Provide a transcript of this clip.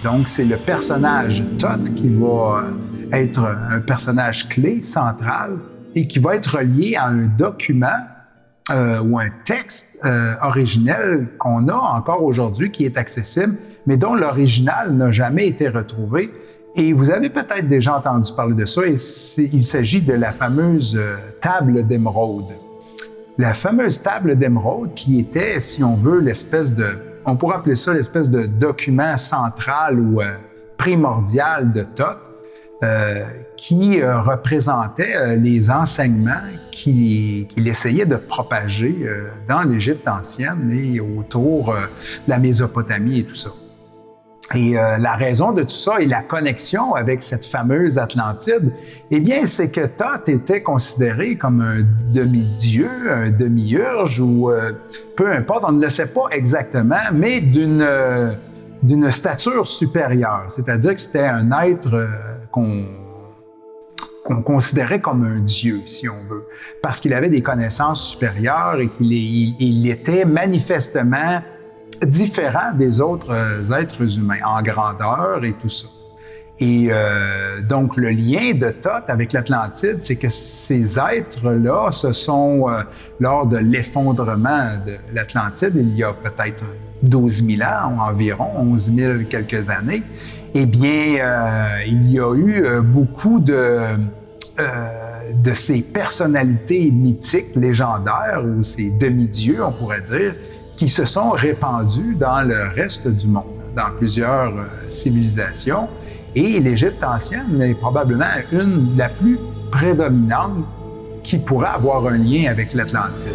Donc, c'est le personnage Thoth qui va être un personnage clé, central, et qui va être relié à un document ou un texte originel qu'on a encore aujourd'hui, qui est accessible, mais dont l'original n'a jamais été retrouvé. Et vous avez peut-être déjà entendu parler de ça, et il s'agit de la fameuse table d'émeraude. La fameuse table d'émeraude qui était, si on veut, on pourrait appeler ça l'espèce de document central ou primordial de Thoth, qui représentait les enseignements qu'il essayait de propager dans l'Égypte ancienne et autour de la Mésopotamie et tout ça. Et la raison de tout ça et la connexion avec cette fameuse Atlantide, eh bien, c'est que Thoth était considéré comme un demi-dieu, un demi-urge ou peu importe, on ne le sait pas exactement, mais d'une stature supérieure. C'est-à-dire que c'était un être qu'on considérait comme un dieu, si on veut, parce qu'il avait des connaissances supérieures et qu'il était manifestement différent des autres êtres humains en grandeur et tout ça. Et donc, le lien de Thoth avec l'Atlantide, c'est que ces êtres-là se sont, lors de l'effondrement de l'Atlantide, il y a peut-être 12 000 ans environ, 11 000 quelques années, eh bien, il y a eu beaucoup de ces personnalités mythiques, légendaires, ou ces demi-dieux, on pourrait dire, qui se sont répandus dans le reste du monde, dans plusieurs civilisations. Et l'Égypte ancienne est probablement la plus prédominante qui pourrait avoir un lien avec l'Atlantide.